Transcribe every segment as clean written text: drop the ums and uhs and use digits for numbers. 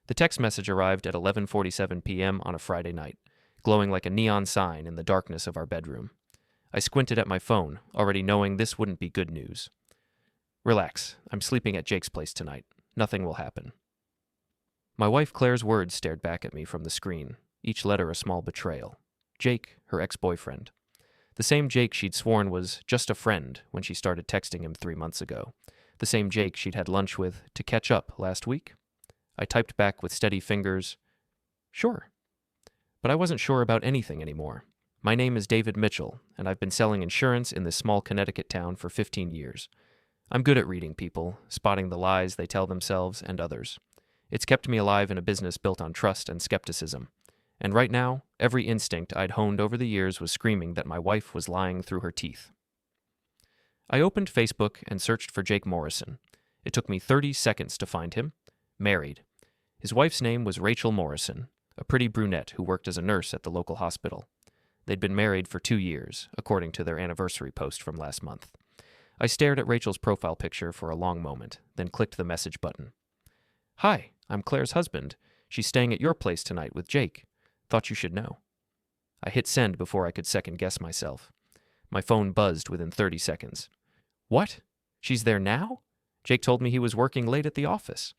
The text message arrived at 11:47 p.m. on a Friday night, glowing like a neon sign in the darkness of our bedroom. I squinted at my phone, already knowing this wouldn't be good news. Relax, I'm sleeping at Jake's place tonight. Nothing will happen. My wife Claire's words stared back at me from the screen, each letter a small betrayal. Jake, her ex-boyfriend. The same Jake she'd sworn was just a friend when she started texting him 3 months ago. The same Jake she'd had lunch with to catch up last week. I typed back with steady fingers, "Sure." But I wasn't sure about anything anymore. My name is David Mitchell, and I've been selling insurance in this small Connecticut town for 15 years. I'm good at reading people, spotting the lies they tell themselves and others. It's kept me alive in a business built on trust and skepticism. And right now, every instinct I'd honed over the years was screaming that my wife was lying through her teeth. I opened Facebook and searched for Jake Morrison. It took me 30 seconds to find him. Married. His wife's name was Rachel Morrison, a pretty brunette who worked as a nurse at the local hospital. They'd been married for 2 years, according to their anniversary post from last month. I stared at Rachel's profile picture for a long moment, then clicked the message button. "Hi, I'm Claire's husband. She's staying at your place tonight with Jake. Thought you should know." I hit send before I could second-guess myself. My phone buzzed within 30 seconds. "What? She's there now? Jake told me he was working late at the office."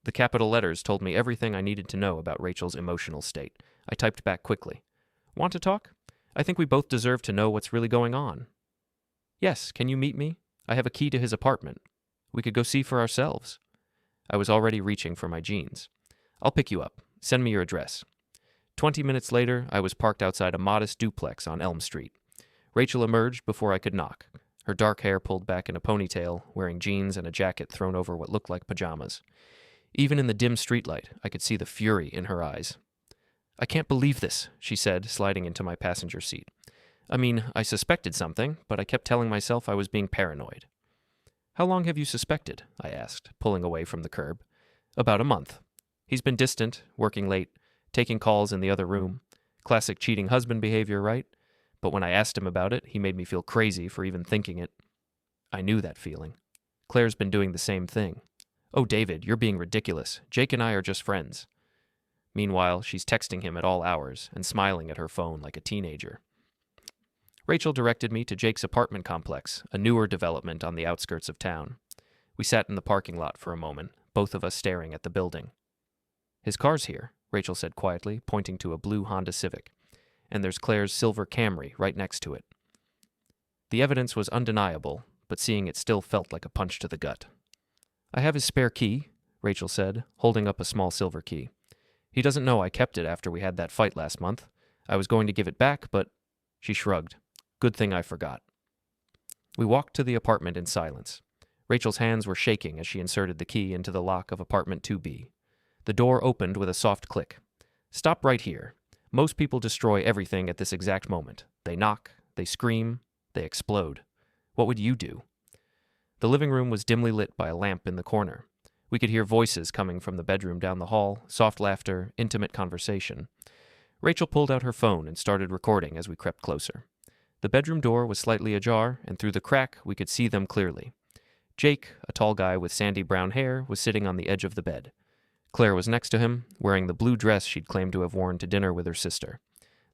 The capital letters told me everything I needed to know about Rachel's emotional state. I typed back quickly. "Want to talk? I think we both deserve to know what's really going on." "Yes, can you meet me? I have a key to his apartment. We could go see for ourselves." I was already reaching for my jeans. "I'll pick you up. Send me your address." 20 minutes later, I was parked outside a modest duplex on Elm Street. Rachel emerged before I could knock, her dark hair pulled back in a ponytail, wearing jeans and a jacket thrown over what looked like pajamas. Even in the dim streetlight, I could see the fury in her eyes. "I can't believe this," she said, sliding into my passenger seat. "I mean, I suspected something, but I kept telling myself I was being paranoid." "How long have you suspected?" I asked, pulling away from the curb. "About a month. He's been distant, working late, taking calls in the other room. Classic cheating husband behavior, right? But when I asked him about it, he made me feel crazy for even thinking it." I knew that feeling. Claire's been doing the same thing. "Oh, David, you're being ridiculous. Jake and I are just friends." Meanwhile, she's texting him at all hours and smiling at her phone like a teenager. Rachel directed me to Jake's apartment complex, a newer development on the outskirts of town. We sat in the parking lot for a moment, both of us staring at the building. "His car's here," Rachel said quietly, pointing to a blue Honda Civic. "And there's Claire's silver Camry right next to it." The evidence was undeniable, but seeing it still felt like a punch to the gut. "I have his spare key," Rachel said, holding up a small silver key. "He doesn't know I kept it after we had that fight last month. I was going to give it back, but—" She shrugged. "Good thing I forgot." We walked to the apartment in silence. Rachel's hands were shaking as she inserted the key into the lock of apartment 2B. The door opened with a soft click. "Stop right here. Most people destroy everything at this exact moment. They knock, they scream, they explode. What would you do?" The living room was dimly lit by a lamp in the corner. We could hear voices coming from the bedroom down the hall, soft laughter, intimate conversation. Rachel pulled out her phone and started recording as we crept closer. The bedroom door was slightly ajar, and through the crack we could see them clearly. Jake, a tall guy with sandy brown hair, was sitting on the edge of the bed. Claire was next to him, wearing the blue dress she'd claimed to have worn to dinner with her sister.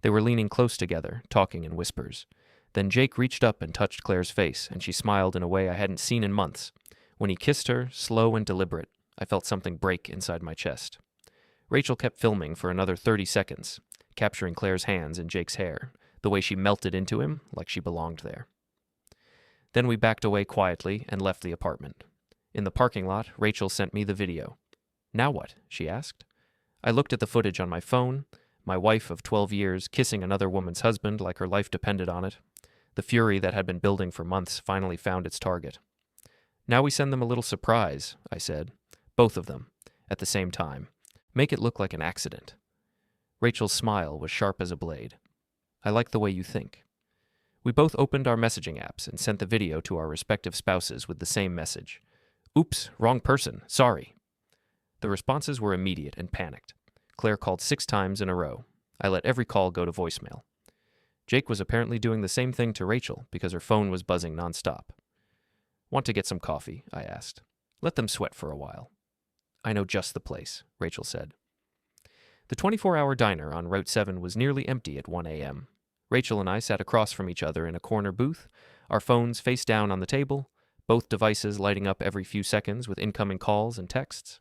They were leaning close together, talking in whispers. Then Jake reached up and touched Claire's face, and she smiled in a way I hadn't seen in months. When he kissed her, slow and deliberate, I felt something break inside my chest. Rachel kept filming for another 30 seconds, capturing Claire's hands in Jake's hair, the way she melted into him like she belonged there. Then we backed away quietly and left the apartment. In the parking lot, Rachel sent me the video. "Now what?" she asked. I looked at the footage on my phone, my wife of 12 years kissing another woman's husband like her life depended on it. The fury that had been building for months finally found its target. "Now we send them a little surprise," I said. "Both of them, at the same time. Make it look like an accident." Rachel's smile was sharp as a blade. "I like the way you think." We both opened our messaging apps and sent the video to our respective spouses with the same message. "Oops, wrong person, sorry." The responses were immediate and panicked. Claire called 6 times in a row. I let every call go to voicemail. Jake was apparently doing the same thing to Rachel because her phone was buzzing nonstop. "Want to get some coffee?" I asked. "Let them sweat for a while." I know just the place, Rachel said. The 24-hour diner on Route 7 was nearly empty at 1 a.m. Rachel and I sat across from each other in a corner booth, our phones face down on the table, both devices lighting up every few seconds with incoming calls and texts.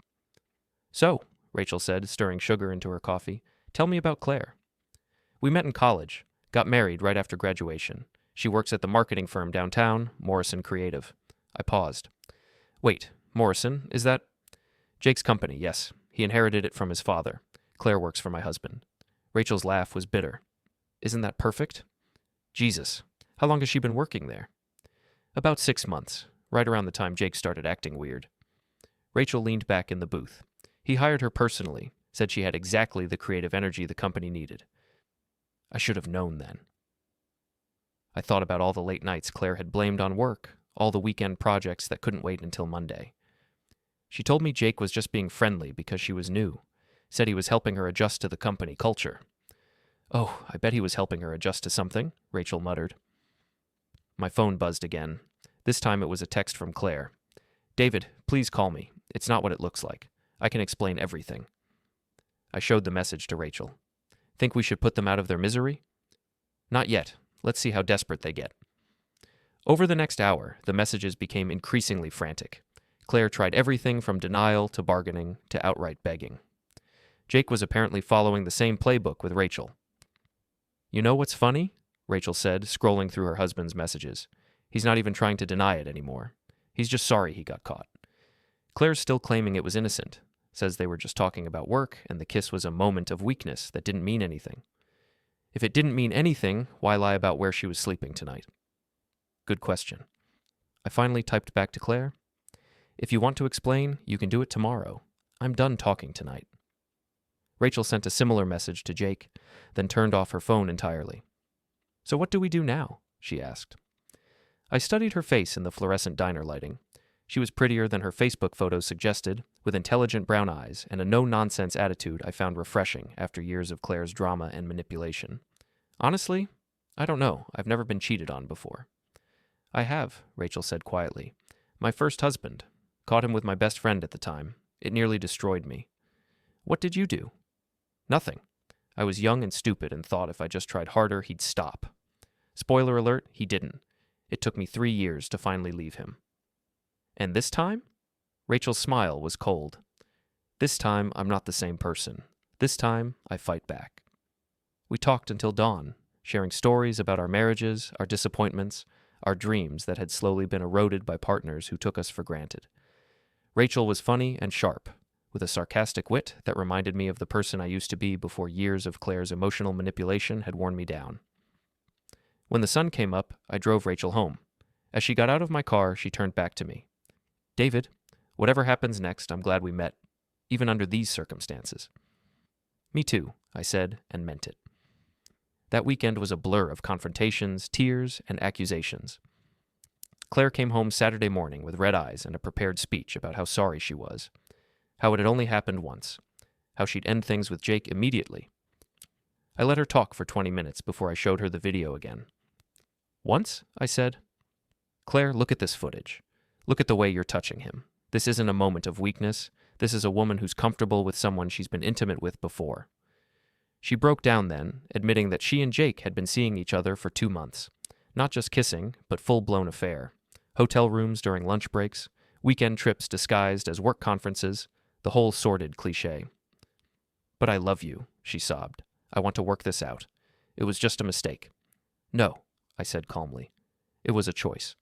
So, Rachel said, stirring sugar into her coffee, tell me about Claire. We met in college, got married right after graduation. She works at the marketing firm downtown, Morrison Creative. I paused. Wait, Morrison, is that? Jake's company, yes. He inherited it from his father. Claire works for my husband. Rachel's laugh was bitter. Isn't that perfect? Jesus, how long has she been working there? About 6 months, right around the time Jake started acting weird. Rachel leaned back in the booth. He hired her personally, said she had exactly the creative energy the company needed. I should have known then. I thought about all the late nights Claire had blamed on work, all the weekend projects that couldn't wait until Monday. She told me Jake was just being friendly because she was new, said he was helping her adjust to the company culture. Oh, I bet he was helping her adjust to something, Rachel muttered. My phone buzzed again. This time it was a text from Claire. David, please call me. It's not what it looks like. I can explain everything. I showed the message to Rachel. Think we should put them out of their misery? Not yet. Let's see how desperate they get. Over the next hour, the messages became increasingly frantic. Claire tried everything from denial to bargaining to outright begging. Jake was apparently following the same playbook with Rachel. You know what's funny? Rachel said, scrolling through her husband's messages. He's not even trying to deny it anymore. He's just sorry he got caught. Claire's still claiming it was innocent, says they were just talking about work and the kiss was a moment of weakness that didn't mean anything. If it didn't mean anything, why lie about where she was sleeping tonight? Good question. I finally typed back to Claire. If you want to explain, you can do it tomorrow. I'm done talking tonight. Rachel sent a similar message to Jake, then turned off her phone entirely. So what do we do now? She asked. I studied her face in the fluorescent diner lighting. She was prettier than her Facebook photos suggested, with intelligent brown eyes and a no-nonsense attitude I found refreshing after years of Claire's drama and manipulation. Honestly, I don't know. I've never been cheated on before. I have, Rachel said quietly. My first husband. Caught him with my best friend at the time. It nearly destroyed me. What did you do? Nothing. I was young and stupid and thought if I just tried harder, he'd stop. Spoiler alert, he didn't. It took me 3 years to finally leave him. And this time? Rachel's smile was cold. This time, I'm not the same person. This time, I fight back. We talked until dawn, sharing stories about our marriages, our disappointments, our dreams that had slowly been eroded by partners who took us for granted. Rachel was funny and sharp, with a sarcastic wit that reminded me of the person I used to be before years of Claire's emotional manipulation had worn me down. When the sun came up, I drove Rachel home. As she got out of my car, she turned back to me. David, whatever happens next, I'm glad we met, even under these circumstances. Me too, I said, and meant it. That weekend was a blur of confrontations, tears, and accusations. Claire came home Saturday morning with red eyes and a prepared speech about how sorry she was, how it had only happened once, how she'd end things with Jake immediately. I let her talk for 20 minutes before I showed her the video again. Once, I said, Claire, look at this footage. Look at the way you're touching him. This isn't a moment of weakness. This is a woman who's comfortable with someone she's been intimate with before. She broke down then, admitting that she and Jake had been seeing each other for 2 months. Not just kissing, but full-blown affair. Hotel rooms during lunch breaks, weekend trips disguised as work conferences, the whole sordid cliché. But I love you, she sobbed. I want to work this out. It was just a mistake. No, I said calmly. It was a choice.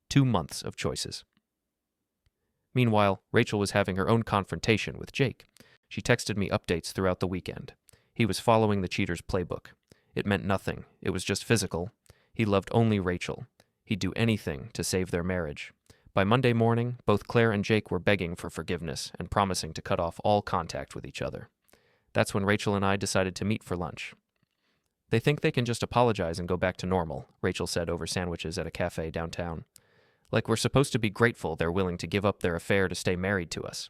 2 months of choices. Meanwhile, Rachel was having her own confrontation with Jake. She texted me updates throughout the weekend. He was following the cheater's playbook. It meant nothing. It was just physical. He loved only Rachel. He'd do anything to save their marriage. By Monday morning, both Claire and Jake were begging for forgiveness and promising to cut off all contact with each other. That's when Rachel and I decided to meet for lunch. They think they can just apologize and go back to normal, Rachel said over sandwiches at a cafe downtown. Like we're supposed to be grateful they're willing to give up their affair to stay married to us.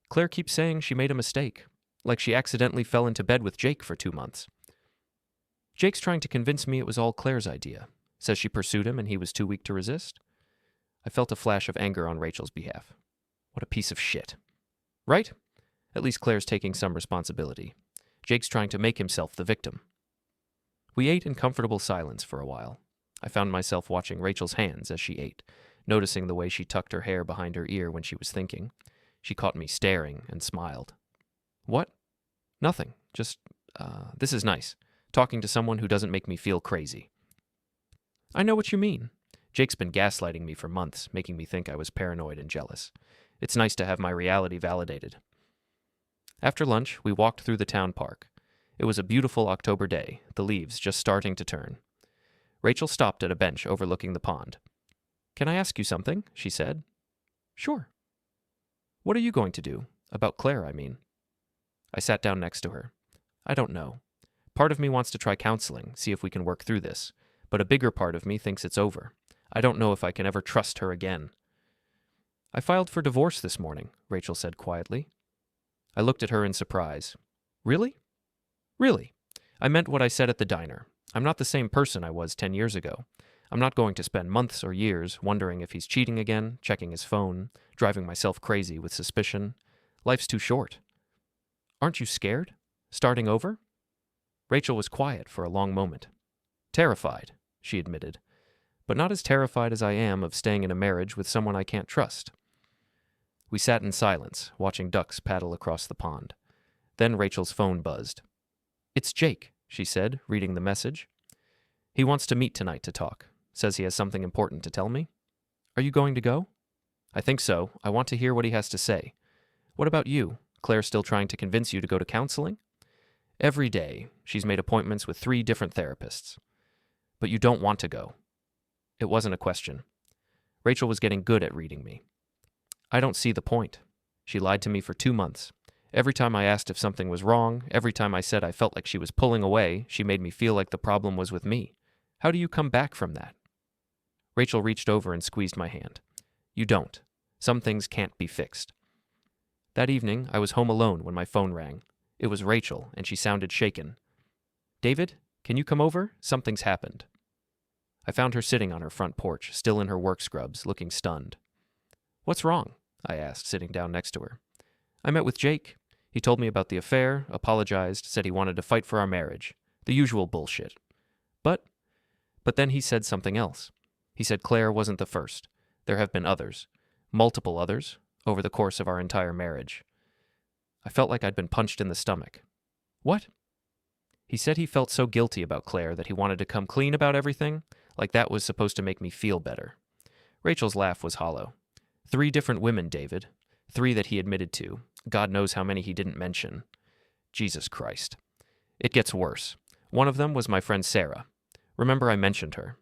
Claire keeps saying she made a mistake, like she accidentally fell into bed with Jake for 2 months. Jake's trying to convince me it was all Claire's idea. Says she pursued him and he was too weak to resist. I felt a flash of anger on Rachel's behalf. What a piece of shit. Right? At least Claire's taking some responsibility. Jake's trying to make himself the victim. We ate in comfortable silence for a while. I found myself watching Rachel's hands as she ate, noticing the way she tucked her hair behind her ear when she was thinking. She caught me staring and smiled. What? Nothing. Just, this is nice. Talking to someone who doesn't make me feel crazy. I know what you mean. Jake's been gaslighting me for months, making me think I was paranoid and jealous. It's nice to have my reality validated. After lunch, we walked through the town park. It was a beautiful October day, the leaves just starting to turn. Rachel stopped at a bench overlooking the pond. Can I ask you something? She said. Sure. What are you going to do? About Clare, I mean. I sat down next to her. I don't know. Part of me wants to try counseling, see if we can work through this, but a bigger part of me thinks it's over. I don't know if I can ever trust her again. I filed for divorce this morning, Rachel said quietly. I looked at her in surprise. Really? Really. I meant what I said at the diner. I'm not the same person I was 10 years ago. I'm not going to spend months or years wondering if he's cheating again, checking his phone, driving myself crazy with suspicion. Life's too short. Aren't you scared? Starting over? Rachel was quiet for a long moment. Terrified, she admitted, but not as terrified as I am of staying in a marriage with someone I can't trust. We sat in silence, watching ducks paddle across the pond. Then Rachel's phone buzzed. It's Jake, she said, reading the message. He wants to meet tonight to talk. Says he has something important to tell me. Are you going to go? I think so. I want to hear what he has to say. What about you? Claire still trying to convince you to go to counseling? Every day, she's made appointments with 3 different therapists. But you don't want to go. It wasn't a question. Rachel was getting good at reading me. I don't see the point. She lied to me for 2 months. Every time I asked if something was wrong, every time I said I felt like she was pulling away, she made me feel like the problem was with me. How do you come back from that? Rachel reached over and squeezed my hand. You don't. Some things can't be fixed. That evening, I was home alone when my phone rang. It was Rachel, and she sounded shaken. David, can you come over? Something's happened. I found her sitting on her front porch, still in her work scrubs, looking stunned. What's wrong? I asked, sitting down next to her. I met with Jake. He told me about the affair, apologized, said he wanted to fight for our marriage. The usual bullshit. But then he said something else. He said Claire wasn't the first. There have been others. Multiple others, over the course of our entire marriage. I felt like I'd been punched in the stomach. What? He said he felt so guilty about Claire that he wanted to come clean about everything, like that was supposed to make me feel better. Rachel's laugh was hollow. 3 different women, David. 3 that he admitted to. God knows how many he didn't mention. Jesus Christ. It gets worse. One of them was my friend Sarah. Remember I mentioned her.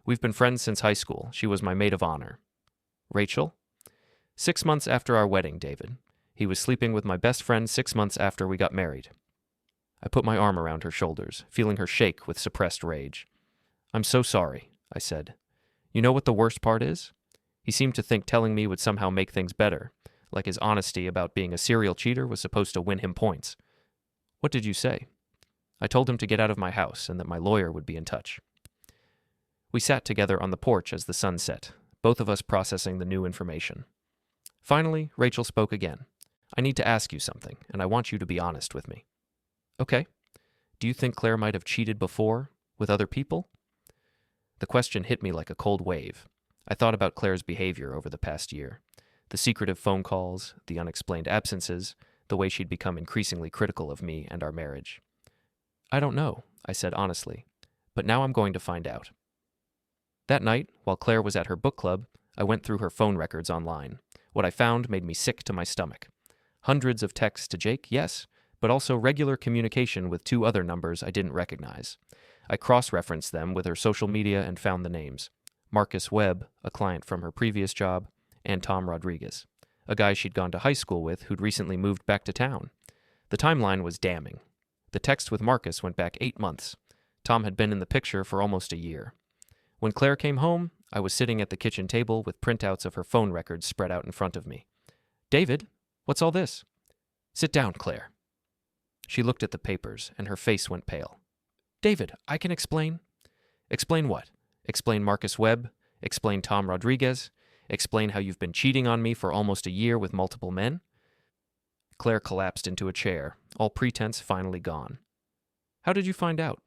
We've been friends since high school. She was my maid of honor. Rachel? 6 months after our wedding, David. He was sleeping with my best friend 6 months after we got married. I put my arm around her shoulders, feeling her shake with suppressed rage. I'm so sorry, I said. You know what the worst part is? He seemed to think telling me would somehow make things better, like his honesty about being a serial cheater was supposed to win him points. What did you say? I told him to get out of my house and that my lawyer would be in touch. We sat together on the porch as the sun set, both of us processing the new information. Finally, Rachel spoke again. I need to ask you something, and I want you to be honest with me. Okay. Do you think Claire might have cheated before, with other people? The question hit me like a cold wave. I thought about Claire's behavior over the past year. The secretive phone calls, the unexplained absences, the way she'd become increasingly critical of me and our marriage. I don't know, I said honestly, but now I'm going to find out. That night, while Claire was at her book club, I went through her phone records online. What I found made me sick to my stomach. Hundreds of texts to Jake, yes, but also regular communication with 2 other numbers I didn't recognize. I cross-referenced them with her social media and found the names. Marcus Webb, a client from her previous job, and Tom Rodriguez, a guy she'd gone to high school with who'd recently moved back to town. The timeline was damning. The text with Marcus went back 8 months. Tom had been in the picture for almost a year. When Claire came home, I was sitting at the kitchen table with printouts of her phone records spread out in front of me. David, what's all this? Sit down, Claire. She looked at the papers, and her face went pale. David, I can explain. Explain what? Explain Marcus Webb? Explain Tom Rodriguez? Explain how you've been cheating on me for almost a year with multiple men? Claire collapsed into a chair, all pretense finally gone. How did you find out?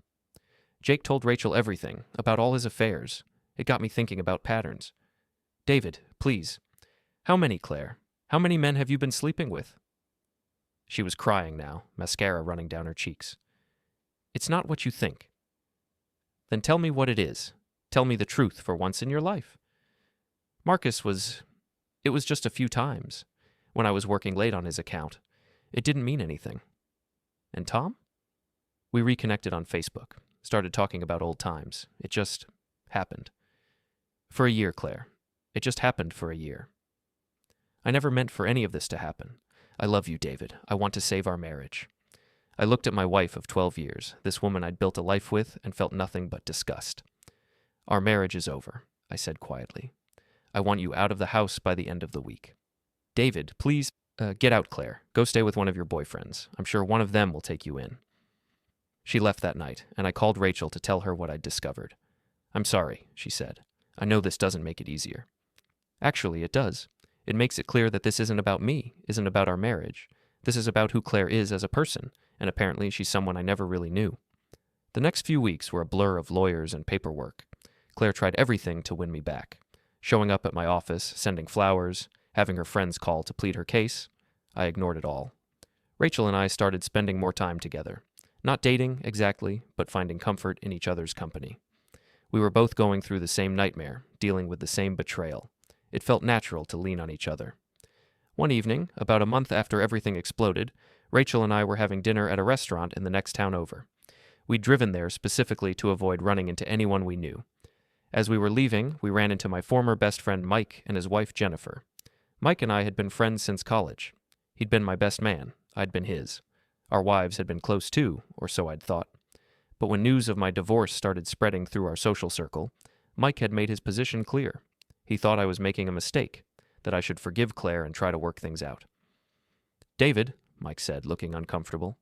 Jake told Rachel everything, about all his affairs. It got me thinking about patterns. David, please. How many, Claire? How many men have you been sleeping with? She was crying now, mascara running down her cheeks. It's not what you think. Then tell me what it is. Tell me the truth for once in your life. It was just a few times. When I was working late on his account. It didn't mean anything. And Tom? We reconnected on Facebook, started talking about old times. It just happened. For a year, Claire. It just happened for a year. I never meant for any of this to happen. I love you, David. I want to save our marriage. I looked at my wife of 12 years, this woman I'd built a life with, and felt nothing but disgust. Our marriage is over, I said quietly. I want you out of the house by the end of the week. David, please, get out, Claire. Go stay with one of your boyfriends. I'm sure one of them will take you in. She left that night, and I called Rachel to tell her what I'd discovered. I'm sorry, she said. I know this doesn't make it easier. Actually, it does. It makes it clear that this isn't about me, isn't about our marriage. This is about who Claire is as a person, and apparently she's someone I never really knew. The next few weeks were a blur of lawyers and paperwork. Claire tried everything to win me back. Showing up at my office, sending flowers, having her friends call to plead her case. I ignored it all. Rachel and I started spending more time together. Not dating, exactly, but finding comfort in each other's company. We were both going through the same nightmare, dealing with the same betrayal. It felt natural to lean on each other. One evening, about a month after everything exploded, Rachel and I were having dinner at a restaurant in the next town over. We'd driven there specifically to avoid running into anyone we knew. As we were leaving, we ran into my former best friend Mike and his wife Jennifer. Mike and I had been friends since college. He'd been my best man. I'd been his. Our wives had been close too, or so I'd thought. But when news of my divorce started spreading through our social circle, Mike had made his position clear. He thought I was making a mistake, that I should forgive Claire and try to work things out. David, Mike said, looking uncomfortable.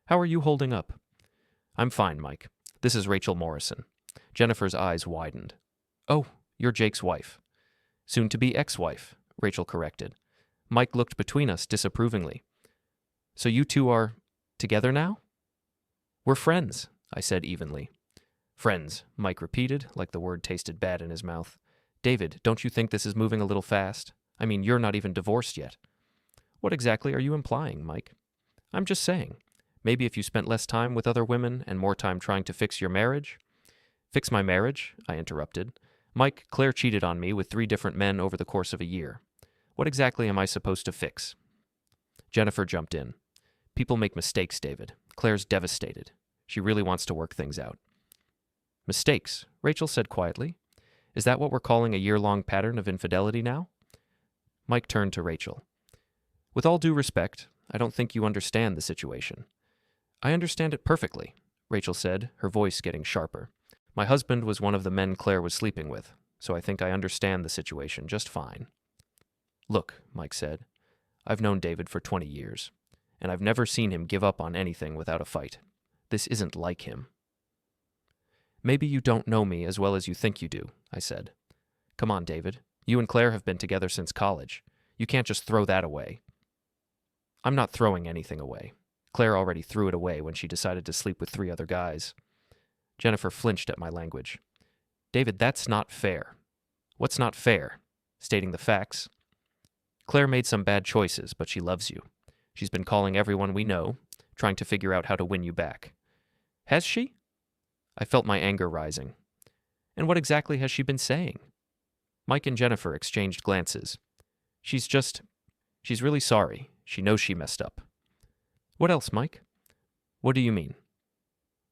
How are you holding up? I'm fine, Mike. This is Rachel Morrison. Jennifer's eyes widened. Oh, you're Jake's wife. Soon-to-be ex-wife, Rachel corrected. Mike looked between us disapprovingly. So you two are together now? We're friends, I said evenly. Friends, Mike repeated, like the word tasted bad in his mouth. David, don't you think this is moving a little fast? I mean, you're not even divorced yet. What exactly are you implying, Mike? I'm just saying. Maybe if you spent less time with other women and more time trying to fix your marriage. Fix my marriage? I interrupted. Mike, Claire cheated on me with 3 different men over the course of a year. What exactly am I supposed to fix? Jennifer jumped in. People make mistakes, David. Claire's devastated. She really wants to work things out. Mistakes, Rachel said quietly. Is that what we're calling a year-long pattern of infidelity now? Mike turned to Rachel. With all due respect, I don't think you understand the situation. I understand it perfectly, Rachel said, her voice getting sharper. My husband was one of the men Claire was sleeping with, so I think I understand the situation just fine. Look, Mike said, I've known David for 20 years, and I've never seen him give up on anything without a fight. This isn't like him. Maybe you don't know me as well as you think you do, I said. Come on, David. You and Claire have been together since college. You can't just throw that away. I'm not throwing anything away. Claire already threw it away when she decided to sleep with 3 other guys. Jennifer flinched at my language. David, that's not fair. What's not fair? Stating the facts. Claire made some bad choices, but she loves you. She's been calling everyone we know, trying to figure out how to win you back. Has she? I felt my anger rising. And what exactly has she been saying? Mike and Jennifer exchanged glances. She's really sorry. She knows she messed up. What else, Mike? What do you mean?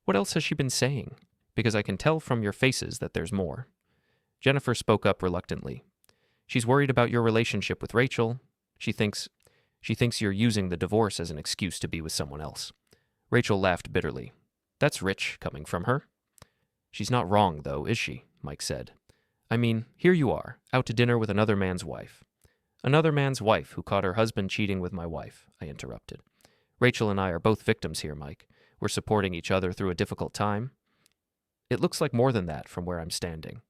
What else has she been saying? Because I can tell from your faces that there's more. Jennifer spoke up reluctantly. She's worried about your relationship with Rachel. She thinks you're using the divorce as an excuse to be with someone else. Rachel laughed bitterly. That's rich coming from her. She's not wrong, though, is she? Mike said. I mean, here you are, out to dinner with another man's wife. Another man's wife who caught her husband cheating with my wife, I interrupted. Rachel and I are both victims here, Mike. We're supporting each other through a difficult time. It looks like more than that from where I'm standing.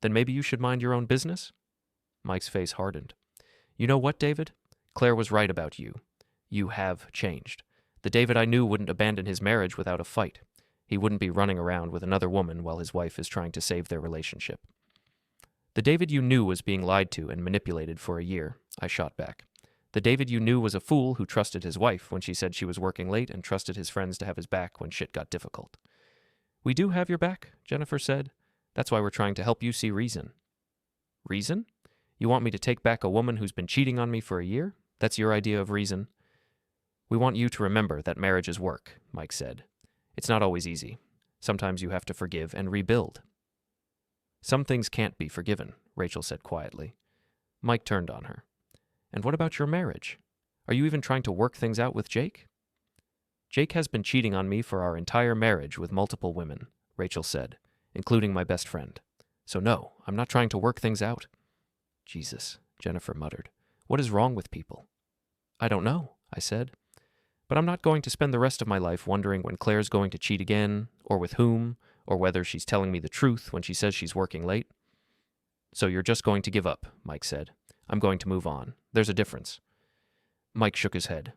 Then maybe you should mind your own business? Mike's face hardened. You know what, David? Claire was right about you. You have changed. The David I knew wouldn't abandon his marriage without a fight. He wouldn't be running around with another woman while his wife is trying to save their relationship. The David you knew was being lied to and manipulated for a year, I shot back. The David you knew was a fool who trusted his wife when she said she was working late and trusted his friends to have his back when shit got difficult. We do have your back, Jennifer said. That's why we're trying to help you see reason. Reason? You want me to take back a woman who's been cheating on me for a year? That's your idea of reason? We want you to remember that marriage is work, Mike said. It's not always easy. Sometimes you have to forgive and rebuild. Some things can't be forgiven, Rachel said quietly. Mike turned on her. And what about your marriage? Are you even trying to work things out with Jake? Jake has been cheating on me for our entire marriage with multiple women, Rachel said, including my best friend. So no, I'm not trying to work things out. Jesus, Jennifer muttered. What is wrong with people? I don't know, I said. But I'm not going to spend the rest of my life wondering when Claire's going to cheat again, or with whom, or whether she's telling me the truth when she says she's working late. So you're just going to give up, Mike said. I'm going to move on. There's a difference. Mike shook his head.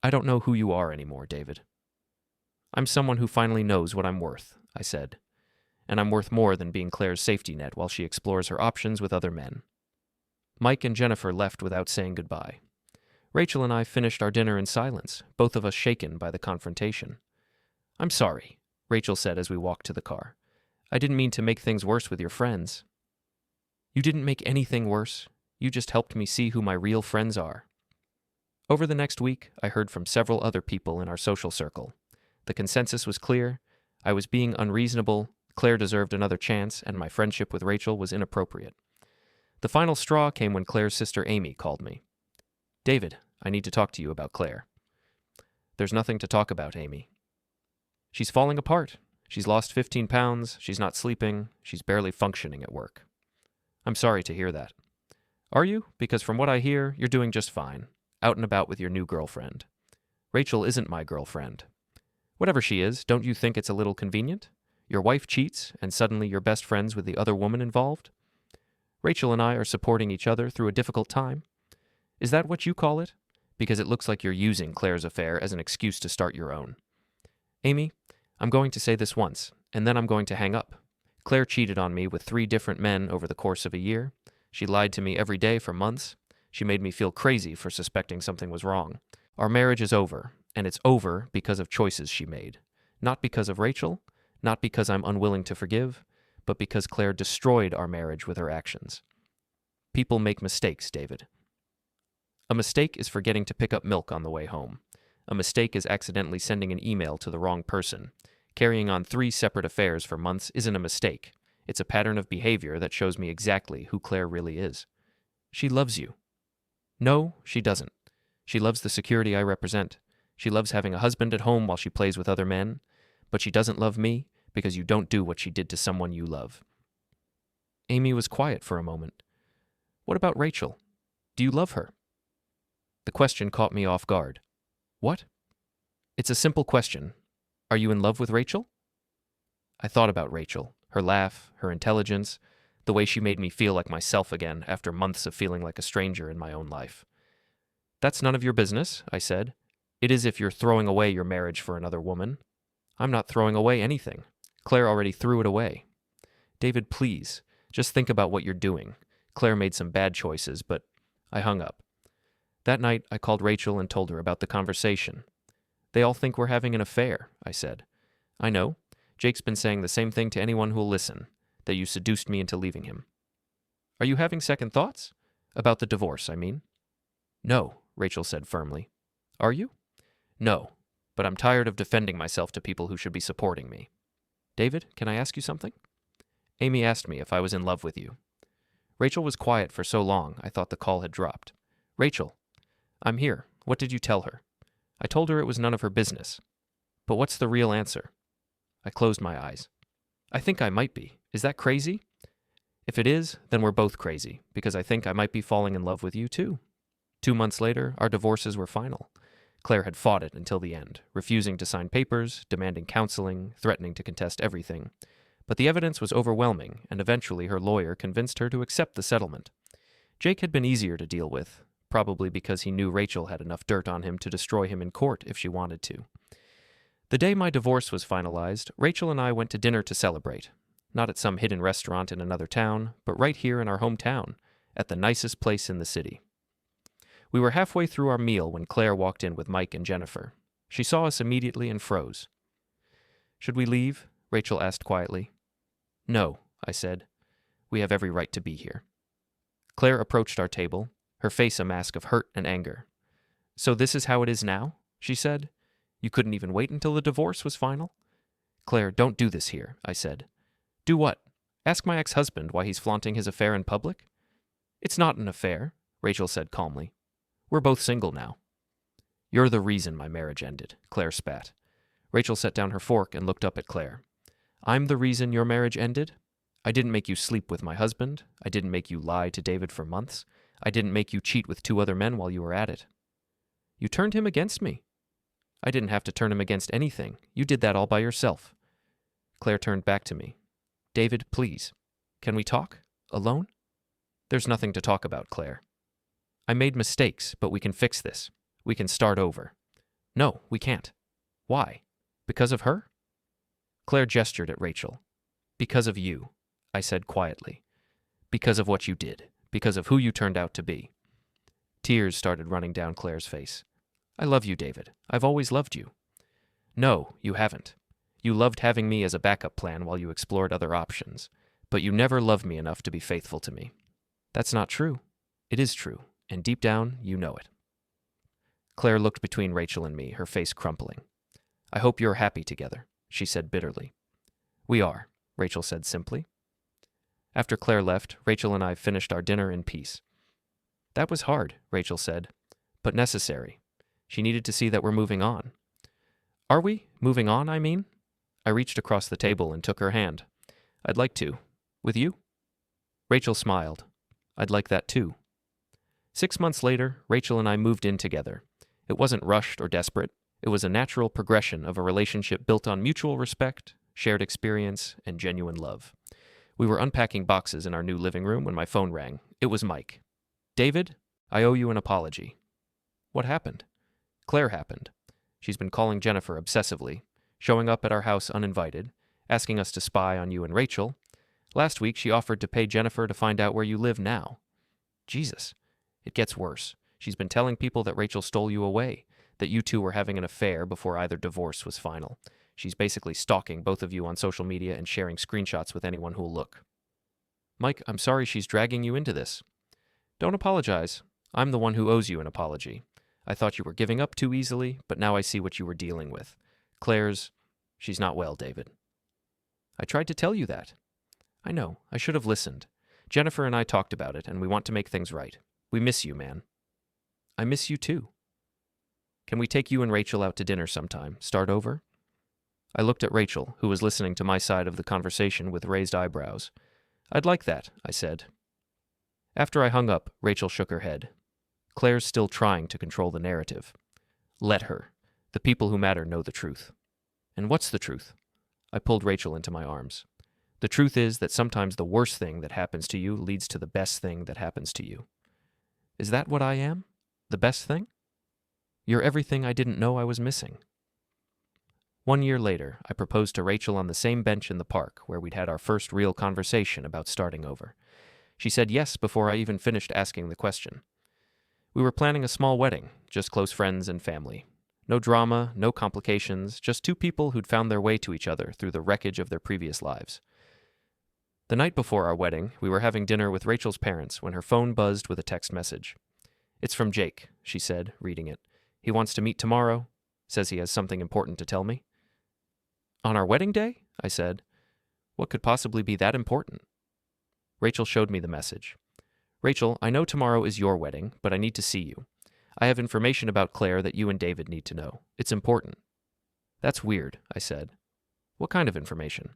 I don't know who you are anymore, David. I'm someone who finally knows what I'm worth, I said. And I'm worth more than being Claire's safety net while she explores her options with other men. Mike and Jennifer left without saying goodbye. Rachel and I finished our dinner in silence, both of us shaken by the confrontation. I'm sorry, Rachel said as we walked to the car. I didn't mean to make things worse with your friends. You didn't make anything worse. You just helped me see who my real friends are. Over the next week, I heard from several other people in our social circle. The consensus was clear. I was being unreasonable, Claire deserved another chance, and my friendship with Rachel was inappropriate. The final straw came when Claire's sister Amy called me. David, I need to talk to you about Claire. There's nothing to talk about, Amy. She's falling apart. She's lost 15 pounds, she's not sleeping, she's barely functioning at work. I'm sorry to hear that. Are you? Because from what I hear, you're doing just fine, out and about with your new girlfriend. Rachel isn't my girlfriend. Whatever she is, don't you think it's a little convenient? Your wife cheats, and suddenly you're best friends with the other woman involved? Rachel and I are supporting each other through a difficult time. Is that what you call it? Because it looks like you're using Claire's affair as an excuse to start your own. Amy, I'm going to say this once, and then I'm going to hang up. Claire cheated on me with 3 different men over the course of a year. She lied to me every day for months. She made me feel crazy for suspecting something was wrong. Our marriage is over, and it's over because of choices she made. Not because of Rachel, not because I'm unwilling to forgive, but because Claire destroyed our marriage with her actions. People make mistakes, David. A mistake is forgetting to pick up milk on the way home. A mistake is accidentally sending an email to the wrong person. Carrying on 3 separate affairs for months isn't a mistake. It's a pattern of behavior that shows me exactly who Claire really is. She loves you. No, she doesn't. She loves the security I represent. She loves having a husband at home while she plays with other men. But she doesn't love me because you don't do what she did to someone you love. Amy was quiet for a moment. What about Rachel? Do you love her? The question caught me off guard. What? It's a simple question. Are you in love with Rachel? I thought about Rachel, her laugh, her intelligence, the way she made me feel like myself again after months of feeling like a stranger in my own life. That's none of your business, I said. It is if you're throwing away your marriage for another woman. I'm not throwing away anything. Claire already threw it away. David, please, just think about what you're doing. Claire made some bad choices, but I hung up. That night, I called Rachel and told her about the conversation. They all think we're having an affair, I said. I know. Jake's been saying the same thing to anyone who'll listen, that you seduced me into leaving him. Are you having second thoughts? About the divorce, I mean. No, Rachel said firmly. Are you? No, but I'm tired of defending myself to people who should be supporting me. David, can I ask you something? Amy asked me if I was in love with you. Rachel was quiet for so long, I thought the call had dropped. Rachel, I'm here. What did you tell her? I told her it was none of her business. But what's the real answer? I closed my eyes. I think I might be. Is that crazy? If it is, then we're both crazy, because I think I might be falling in love with you too. 2 months later, our divorces were final. Claire had fought it until the end, refusing to sign papers, demanding counseling, threatening to contest everything. But the evidence was overwhelming, and eventually her lawyer convinced her to accept the settlement. Jake had been easier to deal with, probably because he knew Rachel had enough dirt on him to destroy him in court if she wanted to. The day my divorce was finalized, Rachel and I went to dinner to celebrate. Not at some hidden restaurant in another town, but right here in our hometown, at the nicest place in the city. We were halfway through our meal when Claire walked in with Mike and Jennifer. She saw us immediately and froze. "Should we leave?" Rachel asked quietly. "No," I said. "We have every right to be here." Claire approached our table, her face a mask of hurt and anger. "So this is how it is now?" she said. "You couldn't even wait until the divorce was final?" "Claire, don't do this here," I said. "Do what? Ask my ex-husband why he's flaunting his affair in public?" "It's not an affair," Rachel said calmly. "We're both single now." "You're the reason my marriage ended," Claire spat. Rachel set down her fork and looked up at Claire. "I'm the reason your marriage ended? I didn't make you sleep with my husband. I didn't make you lie to David for months. I didn't make you cheat with 2 other men while you were at it. You turned him against me." "I didn't have to turn him against anything. You did that all by yourself." Claire turned back to me. "David, please. Can we talk? Alone?" "There's nothing to talk about, Claire. I made mistakes, but we can fix this. We can start over." "No, we can't." "Why? Because of her?" Claire gestured at Rachel. "Because of you," I said quietly. "Because of what you did. Because of who you turned out to be." Tears started running down Claire's face. "I love you, David. I've always loved you." "No, you haven't. You loved having me as a backup plan while you explored other options, but you never loved me enough to be faithful to me." "That's not true." "It is true, and deep down, you know it." Claire looked between Rachel and me, her face crumpling. "I hope you're happy together," she said bitterly. "We are," Rachel said simply. After Claire left, Rachel and I finished our dinner in peace. "That was hard," Rachel said, "but necessary." She needed to see that we're moving on. "Are we? Moving on, I mean?" I reached across the table and took her hand. "I'd like to. With you?" Rachel smiled. "I'd like that too." 6 months later, Rachel and I moved in together. It wasn't rushed or desperate. It was a natural progression of a relationship built on mutual respect, shared experience, and genuine love. We were unpacking boxes in our new living room when my phone rang. It was Mike. "David, I owe you an apology." "What happened?" "Claire happened. She's been calling Jennifer obsessively, showing up at our house uninvited, asking us to spy on you and Rachel. Last week she offered to pay Jennifer to find out where you live now." "Jesus. It gets worse. She's been telling people that Rachel stole you away, that you two were having an affair before either divorce was final. She's basically stalking both of you on social media and sharing screenshots with anyone who'll look." "Mike, I'm sorry she's dragging you into this." "Don't apologize. I'm the one who owes you an apology. I thought you were giving up too easily, but now I see what you were dealing with. She's not well, David." "I tried to tell you that." "I know. I should have listened. Jennifer and I talked about it, and we want to make things right. We miss you, man." "I miss you too." "Can we take you and Rachel out to dinner sometime? Start over?" I looked at Rachel, who was listening to my side of the conversation with raised eyebrows. "I'd like that," I said. After I hung up, Rachel shook her head. "Claire's still trying to control the narrative." "Let her. The people who matter know the truth." "And what's the truth?" I pulled Rachel into my arms. "The truth is that sometimes the worst thing that happens to you leads to the best thing that happens to you." "Is that what I am? The best thing?" "You're everything I didn't know I was missing." 1 year later, I proposed to Rachel on the same bench in the park where we'd had our first real conversation about starting over. She said yes before I even finished asking the question. We were planning a small wedding, just close friends and family. No drama, no complications, just 2 people who'd found their way to each other through the wreckage of their previous lives. The night before our wedding, we were having dinner with Rachel's parents when her phone buzzed with a text message. "It's from Jake," she said, reading it. "He wants to meet tomorrow. Says he has something important to tell me." "On our wedding day?" I said. "What could possibly be that important?" Rachel showed me the message. "Rachel, I know tomorrow is your wedding, but I need to see you. I have information about Claire that you and David need to know. It's important." "That's weird," I said. "What kind of information?"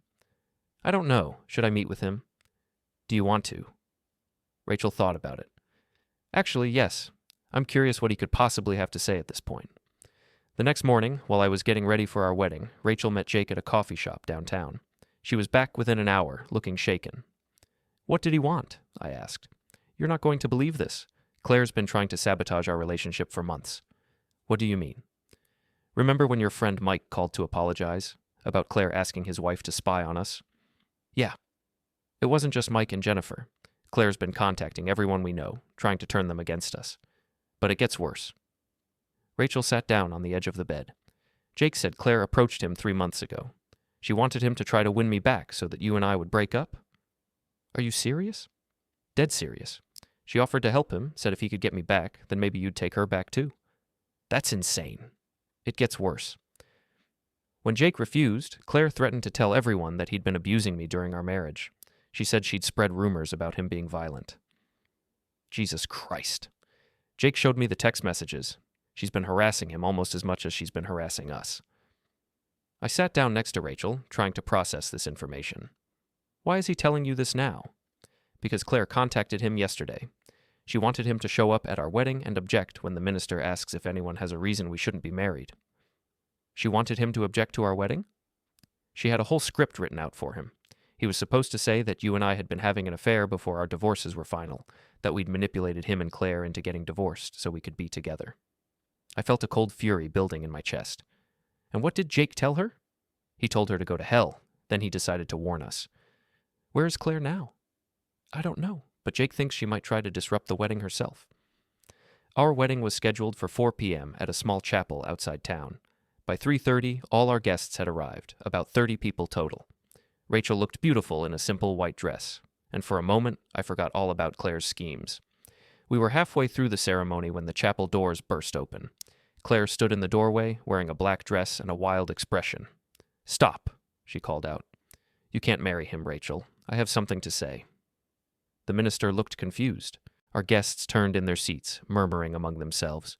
"I don't know. Should I meet with him?" "Do you want to?" Rachel thought about it. "Actually, yes. I'm curious what he could possibly have to say at this point." The next morning, while I was getting ready for our wedding, Rachel met Jake at a coffee shop downtown. She was back within an hour, looking shaken. "What did he want?" I asked. "You're not going to believe this. Claire's been trying to sabotage our relationship for months. What do you mean? Remember when your friend Mike called to apologize about Claire asking his wife to spy on us? Yeah. It wasn't just Mike and Jennifer. Claire's been contacting everyone we know, trying to turn them against us. But it gets worse. Rachel sat down on the edge of the bed. Jake said Claire approached him 3 months ago. She wanted him to try to win me back so that you and I would break up. Are you serious? Dead serious. She offered to help him, said if he could get me back, then maybe you'd take her back too. That's insane. It gets worse. When Jake refused, Claire threatened to tell everyone that he'd been abusing me during our marriage. She said she'd spread rumors about him being violent. Jesus Christ. Jake showed me the text messages. She's been harassing him almost as much as she's been harassing us. I sat down next to Rachel, trying to process this information. Why is he telling you this now? Because Claire contacted him yesterday. She wanted him to show up at our wedding and object when the minister asks if anyone has a reason we shouldn't be married. She wanted him to object to our wedding? She had a whole script written out for him. He was supposed to say that you and I had been having an affair before our divorces were final, that we'd manipulated him and Claire into getting divorced so we could be together. I felt a cold fury building in my chest. And what did Jake tell her? He told her to go to hell. Then he decided to warn us. Where is Claire now? I don't know, but Jake thinks she might try to disrupt the wedding herself. Our wedding was scheduled for 4 p.m. at a small chapel outside town. By 3:30, all our guests had arrived, about 30 people total. Rachel looked beautiful in a simple white dress, and for a moment, I forgot all about Claire's schemes. We were halfway through the ceremony when the chapel doors burst open. Claire stood in the doorway, wearing a black dress and a wild expression. Stop, she called out. You can't marry him, Rachel. I have something to say. The minister looked confused. Our guests turned in their seats, murmuring among themselves.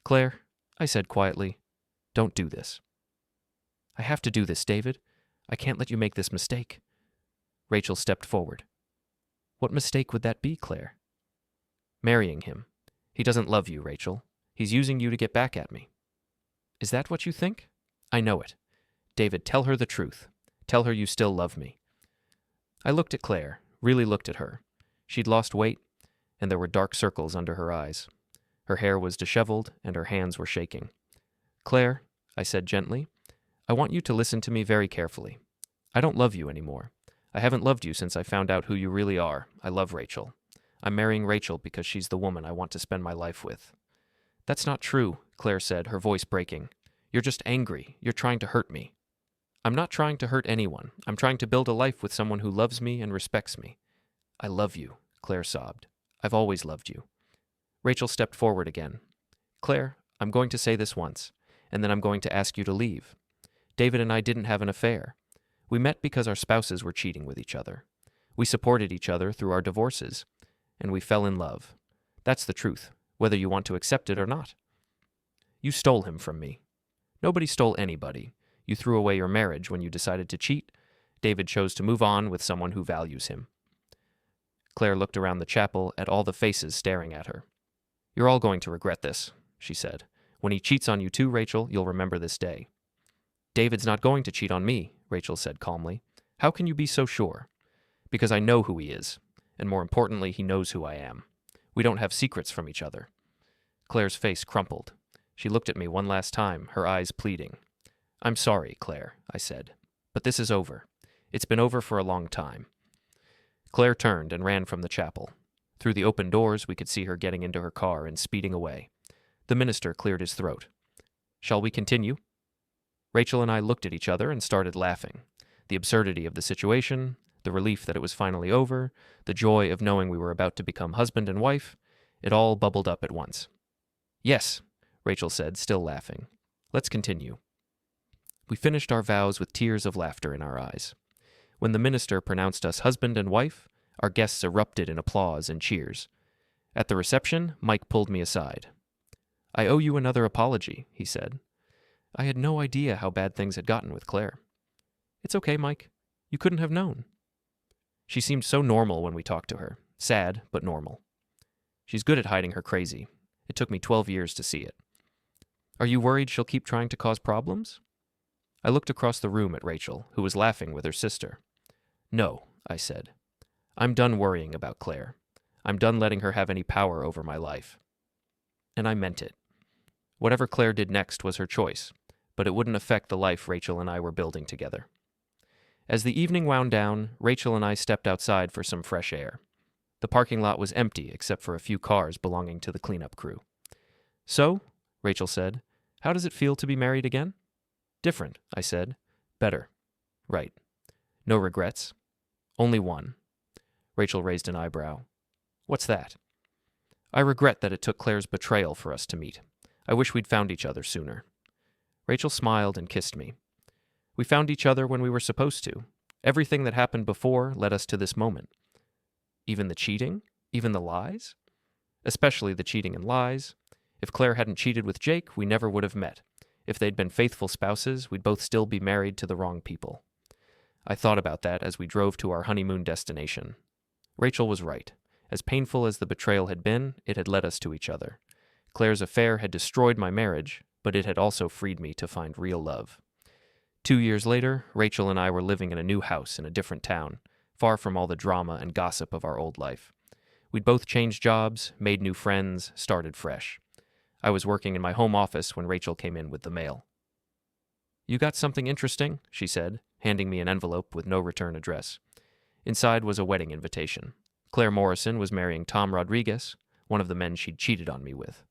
Claire, I said quietly, don't do this. I have to do this, David. I can't let you make this mistake. Rachel stepped forward. What mistake would that be, Claire? Marrying him. He doesn't love you, Rachel. He's using you to get back at me. Is that what you think? I know it. David, tell her the truth. Tell her you still love me. I looked at Claire, really looked at her. She'd lost weight, and there were dark circles under her eyes. Her hair was disheveled, and her hands were shaking. Claire, I said gently, I want you to listen to me very carefully. I don't love you anymore. I haven't loved you since I found out who you really are. I love Rachel. I'm marrying Rachel because she's the woman I want to spend my life with. That's not true, Claire said, her voice breaking. You're just angry. You're trying to hurt me. I'm not trying to hurt anyone. I'm trying to build a life with someone who loves me and respects me. I love you, Claire sobbed. I've always loved you. Rachel stepped forward again. Claire, I'm going to say this once, and then I'm going to ask you to leave. David and I didn't have an affair. We met because our spouses were cheating with each other. We supported each other through our divorces, and we fell in love. That's the truth, whether you want to accept it or not. You stole him from me. Nobody stole anybody. You threw away your marriage when you decided to cheat. David chose to move on with someone who values him. Claire looked around the chapel at all the faces staring at her. You're all going to regret this, she said. When he cheats on you too, Rachel, you'll remember this day. David's not going to cheat on me, Rachel said calmly. How can you be so sure? Because I know who he is, and more importantly, he knows who I am. We don't have secrets from each other. Claire's face crumpled. She looked at me one last time, her eyes pleading. I'm sorry, Claire, I said, but this is over. It's been over for a long time. Claire turned and ran from the chapel. Through the open doors, we could see her getting into her car and speeding away. The minister cleared his throat. Shall we continue? Rachel and I looked at each other and started laughing. The absurdity of the situation, the relief that it was finally over, the joy of knowing we were about to become husband and wife, it all bubbled up at once. Yes, Rachel said, still laughing. Let's continue. We finished our vows with tears of laughter in our eyes. When the minister pronounced us husband and wife, our guests erupted in applause and cheers. At the reception, Mike pulled me aside. I owe you another apology, he said. I had no idea how bad things had gotten with Claire. It's okay, Mike. You couldn't have known. She seemed so normal when we talked to her. Sad, but normal. She's good at hiding her crazy. It took me 12 years to see it. Are you worried she'll keep trying to cause problems? I looked across the room at Rachel, who was laughing with her sister. No, I said. I'm done worrying about Claire. I'm done letting her have any power over my life. And I meant it. Whatever Claire did next was her choice, but it wouldn't affect the life Rachel and I were building together. As the evening wound down, Rachel and I stepped outside for some fresh air. The parking lot was empty except for a few cars belonging to the cleanup crew. "So," Rachel said, "how does it feel to be married again?" "Different," I said. "Better." "Right. No regrets?" "Only one." Rachel raised an eyebrow. "What's that?" "I regret that it took Claire's betrayal for us to meet. I wish we'd found each other sooner." Rachel smiled and kissed me. "We found each other when we were supposed to. Everything that happened before led us to this moment." "Even the cheating? Even the lies?" "Especially the cheating and lies. If Claire hadn't cheated with Jake, we never would have met. If they'd been faithful spouses, we'd both still be married to the wrong people." I thought about that as we drove to our honeymoon destination. Rachel was right. As painful as the betrayal had been, it had led us to each other. Claire's affair had destroyed my marriage, but it had also freed me to find real love. 2 years later, Rachel and I were living in a new house in a different town, far from all the drama and gossip of our old life. We'd both changed jobs, made new friends, started fresh. I was working in my home office when Rachel came in with the mail. "You got something interesting?" she said, handing me an envelope with no return address. Inside was a wedding invitation. Claire Morrison was marrying Tom Rodriguez, one of the men she'd cheated on me with.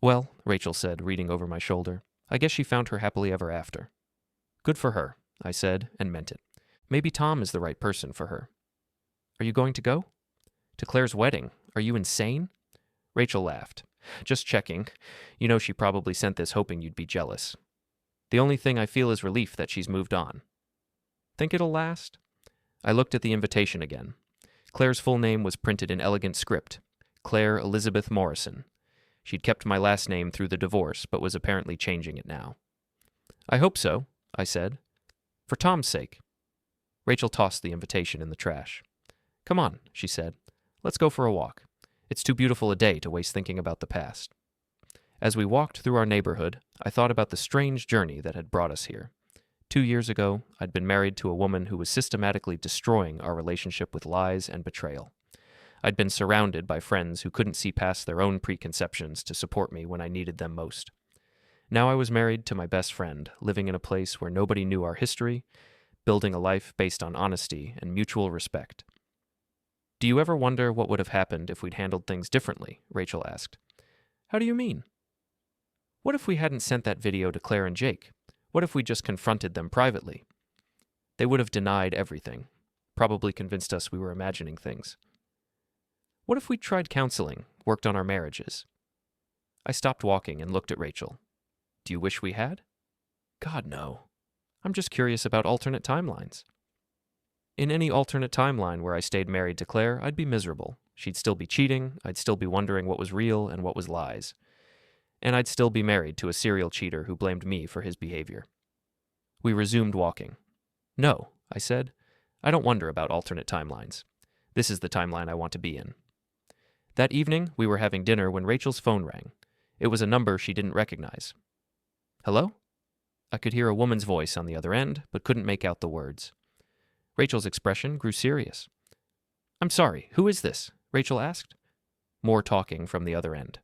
"Well," Rachel said, reading over my shoulder, "I guess she found her happily ever after." "Good for her," I said, and meant it. Maybe Tom is the right person for her. "Are you going to go?" "To Claire's wedding? Are you insane?" Rachel laughed. "Just checking. You know she probably sent this hoping you'd be jealous. The only thing I feel is relief that she's moved on." "Think it'll last?" I looked at the invitation again. Claire's full name was printed in elegant script, Clare Elizabeth Morrison. She'd kept my last name through the divorce, but was apparently changing it now. "I hope so," I said. "For Tom's sake." Rachel tossed the invitation in the trash. "Come on," she said. "Let's go for a walk. It's too beautiful a day to waste thinking about the past." As we walked through our neighborhood, I thought about the strange journey that had brought us here. 2 years ago, I'd been married to a woman who was systematically destroying our relationship with lies and betrayal. I'd been surrounded by friends who couldn't see past their own preconceptions to support me when I needed them most. Now I was married to my best friend, living in a place where nobody knew our history, building a life based on honesty and mutual respect. "Do you ever wonder what would have happened if we'd handled things differently?" Rachel asked. "How do you mean?" "What if we hadn't sent that video to Claire and Jake? What if we just confronted them privately?" "They would have denied everything, probably convinced us we were imagining things." "What if we tried counseling, worked on our marriages?" I stopped walking and looked at Rachel. "Do you wish we had?" "God, no. I'm just curious about alternate timelines." "In any alternate timeline where I stayed married to Claire, I'd be miserable. She'd still be cheating, I'd still be wondering what was real and what was lies. And I'd still be married to a serial cheater who blamed me for his behavior." We resumed walking. "No," I said. "I don't wonder about alternate timelines. This is the timeline I want to be in." That evening, we were having dinner when Rachel's phone rang. It was a number she didn't recognize. "Hello?" I could hear a woman's voice on the other end, but couldn't make out the words. Rachel's expression grew serious. "I'm sorry, who is this?" Rachel asked. More talking from the other end.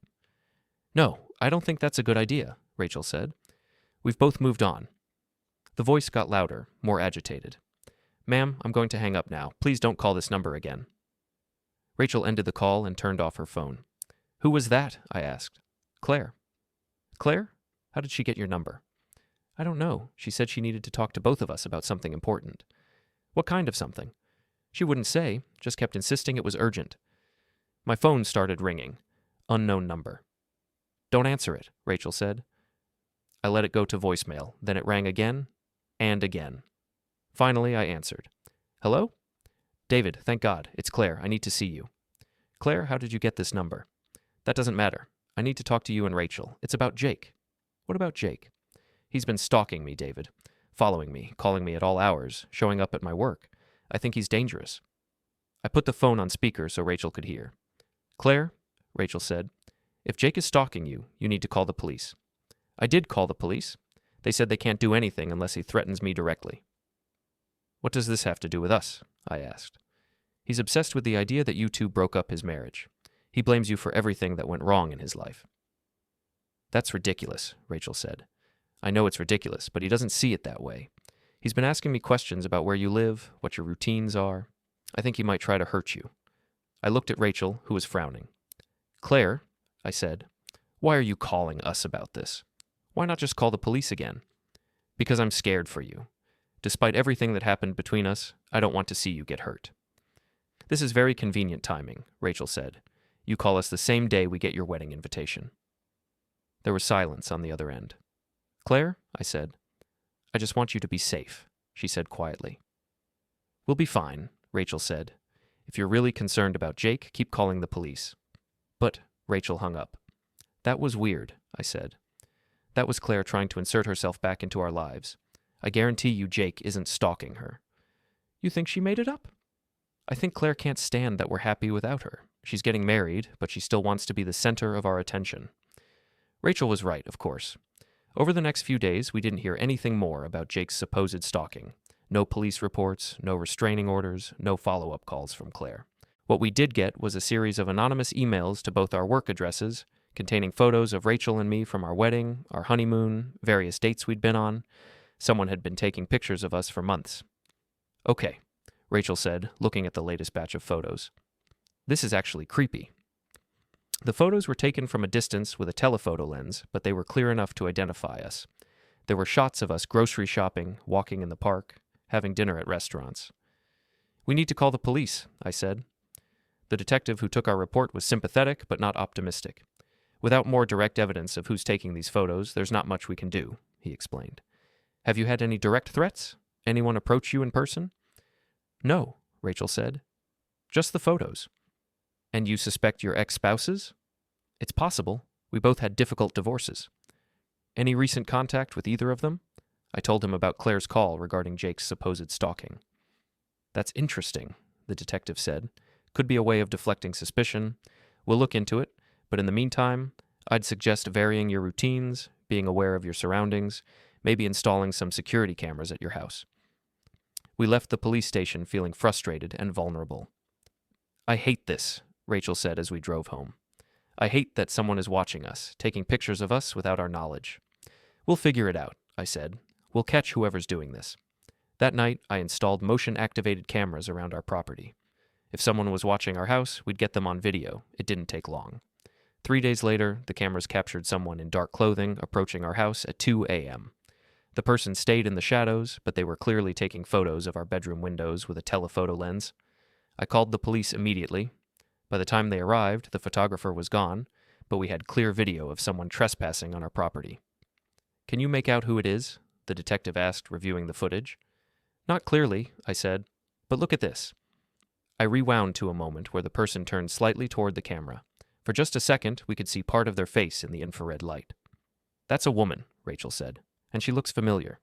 "No, I don't think that's a good idea," Rachel said. "We've both moved on." The voice got louder, more agitated. "Ma'am, I'm going to hang up now. Please don't call this number again." Rachel ended the call and turned off her phone. "Who was that?" I asked. "Claire." "Claire? How did she get your number?" "I don't know. She said she needed to talk to both of us about something important." "What kind of something?" "She wouldn't say, just kept insisting it was urgent." My phone started ringing. Unknown number. "Don't answer it," Rachel said. I let it go to voicemail, then it rang again and again. Finally, I answered. "Hello?" "David, thank God. It's Claire. I need to see you." "Claire, how did you get this number?" "That doesn't matter. I need to talk to you and Rachel. It's about Jake." "What about Jake?" "He's been stalking me, David. Following me, calling me at all hours, showing up at my work. I think he's dangerous." I put the phone on speaker so Rachel could hear. "Claire," Rachel said, "if Jake is stalking you, you need to call the police." "I did call the police. They said they can't do anything unless he threatens me directly." "What does this have to do with us?" I asked. He's obsessed with the idea that you two broke up his marriage. He blames you for everything that went wrong in his life." "That's ridiculous," Rachel said. "I know it's ridiculous, but he doesn't see it that way. He's been asking me questions about where you live, what your routines are. I think he might try to hurt you." I looked at Rachel, who was frowning. "Claire," I said, "why are you calling us about this? Why not just call the police again?" "Because I'm scared for you. Despite everything that happened between us, I don't want to see you get hurt." "This is very convenient timing," Rachel said. "You call us the same day we get your wedding invitation." There was silence on the other end. "Claire," I said, "I just want you to be safe," she said quietly. "We'll be fine," Rachel said. "If you're really concerned about Jake, keep calling the police." "But," Rachel hung up. "That was weird," I said. "That was Claire trying to insert herself back into our lives. I guarantee you Jake isn't stalking her." "You think she made it up?" "I think Claire can't stand that we're happy without her. She's getting married, but she still wants to be the center of our attention." Rachel was right, of course. Over the next few days, we didn't hear anything more about Jake's supposed stalking. No police reports, no restraining orders, no follow-up calls from Claire. What we did get was a series of anonymous emails to both our work addresses, containing photos of Rachel and me from our wedding, our honeymoon, various dates we'd been on. Someone had been taking pictures of us for months. "Okay," Rachel said, looking at the latest batch of photos. "This is actually creepy." The photos were taken from a distance with a telephoto lens, but they were clear enough to identify us. There were shots of us grocery shopping, walking in the park, having dinner at restaurants. "We need to call the police," I said. The detective who took our report was sympathetic but not optimistic. "Without more direct evidence of who's taking these photos, there's not much we can do," he explained. "Have you had any direct threats? Anyone approach you in person?" "No," Rachel said. "Just the photos." "And you suspect your ex-spouses?" "It's possible. We both had difficult divorces." "Any recent contact with either of them?" I told him about Claire's call regarding Jake's supposed stalking. "That's interesting," the detective said. "Could be a way of deflecting suspicion. We'll look into it, but in the meantime, I'd suggest varying your routines, being aware of your surroundings, maybe installing some security cameras at your house." We left the police station feeling frustrated and vulnerable. "I hate this," Rachel said as we drove home. "I hate that someone is watching us, taking pictures of us without our knowledge." "We'll figure it out," I said. "We'll catch whoever's doing this." That night, I installed motion-activated cameras around our property. If someone was watching our house, we'd get them on video. It didn't take long. 3 days later, the cameras captured someone in dark clothing approaching our house at 2 a.m. The person stayed in the shadows, but they were clearly taking photos of our bedroom windows with a telephoto lens. I called the police immediately. By the time they arrived, the photographer was gone, but we had clear video of someone trespassing on our property. "Can you make out who it is?" the detective asked, reviewing the footage. "Not clearly," I said, "but look at this." I rewound to a moment where the person turned slightly toward the camera. For just a second, we could see part of their face in the infrared light. "That's a woman," Rachel said, "and she looks familiar."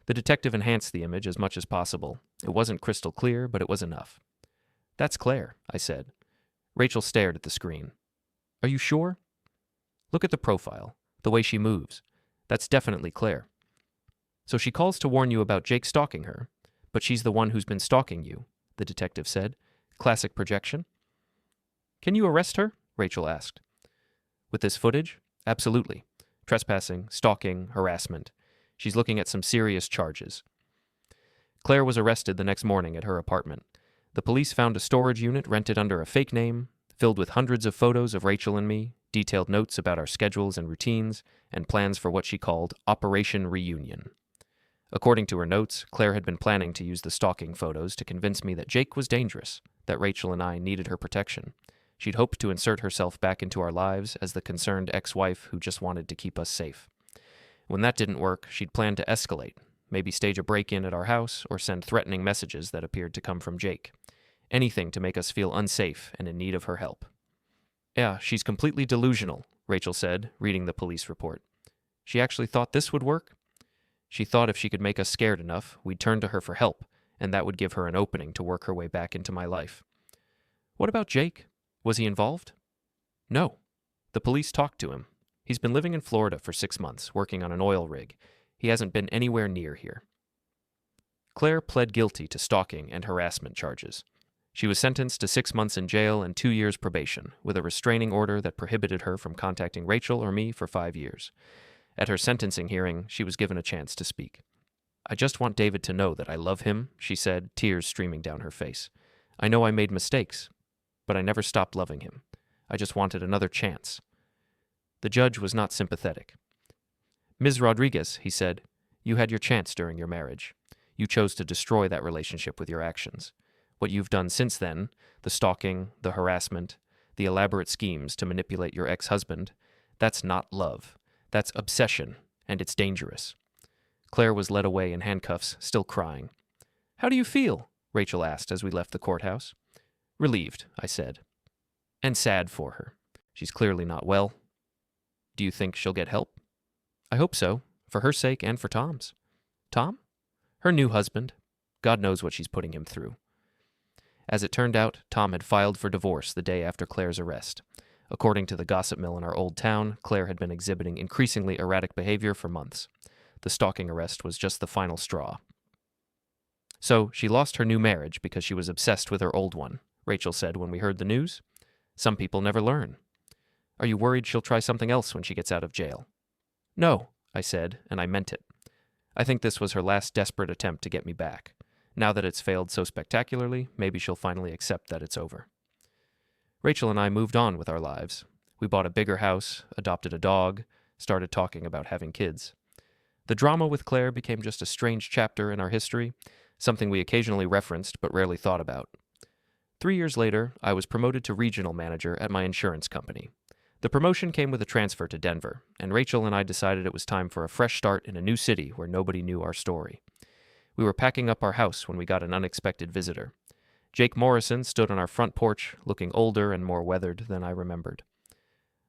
The detective enhanced the image as much as possible. It wasn't crystal clear, but it was enough. "That's Claire," I said. Rachel stared at the screen. "Are you sure?" "Look at the profile, the way she moves. That's definitely Claire." "So she calls to warn you about Jake stalking her, but she's the one who's been stalking you," the detective said. "Classic projection." "Can you arrest her?" Rachel asked. "With this footage? Absolutely. Trespassing, stalking, harassment. She's looking at some serious charges." Claire was arrested the next morning at her apartment. The police found a storage unit rented under a fake name, filled with hundreds of photos of Rachel and me, detailed notes about our schedules and routines, and plans for what she called Operation Reunion. According to her notes, Claire had been planning to use the stalking photos to convince me that Jake was dangerous, that Rachel and I needed her protection. She'd hoped to insert herself back into our lives as the concerned ex-wife who just wanted to keep us safe. When that didn't work, she'd planned to escalate, maybe stage a break-in at our house or send threatening messages that appeared to come from Jake. Anything to make us feel unsafe and in need of her help. "Yeah, she's completely delusional," Rachel said, reading the police report. "She actually thought this would work? She thought if she could make us scared enough, we'd turn to her for help, and that would give her an opening to work her way back into my life." "What about Jake? Was he involved?" "No. The police talked to him. He's been living in Florida for 6 months, working on an oil rig. He hasn't been anywhere near here." Claire pled guilty to stalking and harassment charges. She was sentenced to 6 months in jail and 2 years probation, with a restraining order that prohibited her from contacting Rachel or me for 5 years. At her sentencing hearing, she was given a chance to speak. "I just want David to know that I love him," she said, tears streaming down her face. "I know I made mistakes, but I never stopped loving him. I just wanted another chance." The judge was not sympathetic. "Ms. Rodriguez," he said, "you had your chance during your marriage. You chose to destroy that relationship with your actions. What you've done since then, the stalking, the harassment, the elaborate schemes to manipulate your ex-husband, that's not love. That's obsession, and it's dangerous." Claire was led away in handcuffs, still crying. "How do you feel?" Rachel asked as we left the courthouse. "Relieved," I said. "And sad for her. She's clearly not well. Do you think she'll get help?" "I hope so, for her sake and for Tom's." "Tom?" "Her new husband. God knows what she's putting him through." As it turned out, Tom had filed for divorce the day after Claire's arrest. According to the gossip mill in our old town, Claire had been exhibiting increasingly erratic behavior for months. The stalking arrest was just the final straw. "So she lost her new marriage because she was obsessed with her old one," Rachel said when we heard the news. "Some people never learn. Are you worried she'll try something else when she gets out of jail?" "No," I said, and I meant it. I think this was her last desperate attempt to get me back. Now that it's failed so spectacularly, maybe she'll finally accept that it's over. Rachel and I moved on with our lives. We bought a bigger house, adopted a dog, started talking about having kids. The drama with Claire became just a strange chapter in our history, something we occasionally referenced but rarely thought about. 3 years later, I was promoted to regional manager at my insurance company. The promotion came with a transfer to Denver, and Rachel and I decided it was time for a fresh start in a new city where nobody knew our story. We were packing up our house when we got an unexpected visitor. Jake Morrison stood on our front porch, looking older and more weathered than I remembered.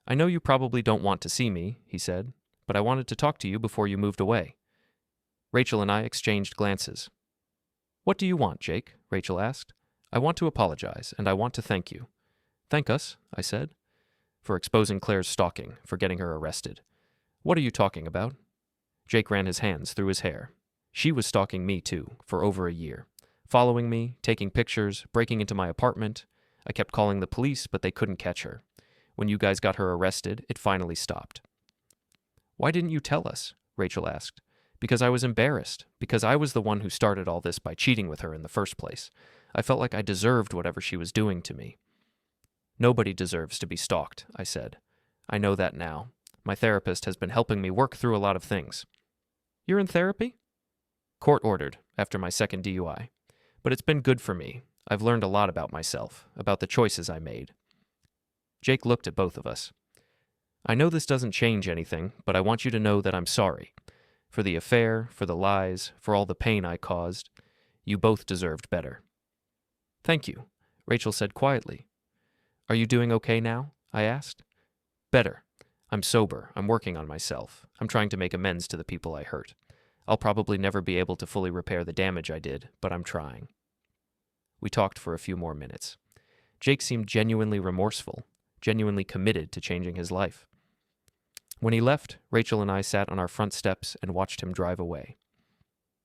"I know you probably don't want to see me," he said, "but I wanted to talk to you before you moved away." Rachel and I exchanged glances. "What do you want, Jake?" Rachel asked. "I want to apologize, and I want to thank you." "Thank us," I said. "For exposing Claire's stalking, for getting her arrested." "What are you talking about?" Jake ran his hands through his hair. "She was stalking me, too, for over a year. Following me, taking pictures, breaking into my apartment. I kept calling the police, but they couldn't catch her. When you guys got her arrested, it finally stopped." "Why didn't you tell us?" Rachel asked. "Because I was embarrassed. Because I was the one who started all this by cheating with her in the first place. I felt like I deserved whatever she was doing to me." "Nobody deserves to be stalked," I said. "I know that now. My therapist has been helping me work through a lot of things." "You're in therapy?" "Court-ordered, after my second DUI. But it's been good for me. I've learned a lot about myself, about the choices I made." Jake looked at both of us. "I know this doesn't change anything, but I want you to know that I'm sorry. For the affair, for the lies, for all the pain I caused. You both deserved better." "Thank you," Rachel said quietly. "Are you doing okay now?" I asked. "Better. I'm sober. I'm working on myself. I'm trying to make amends to the people I hurt. I'll probably never be able to fully repair the damage I did, but I'm trying." We talked for a few more minutes. Jake seemed genuinely remorseful, genuinely committed to changing his life. When he left, Rachel and I sat on our front steps and watched him drive away.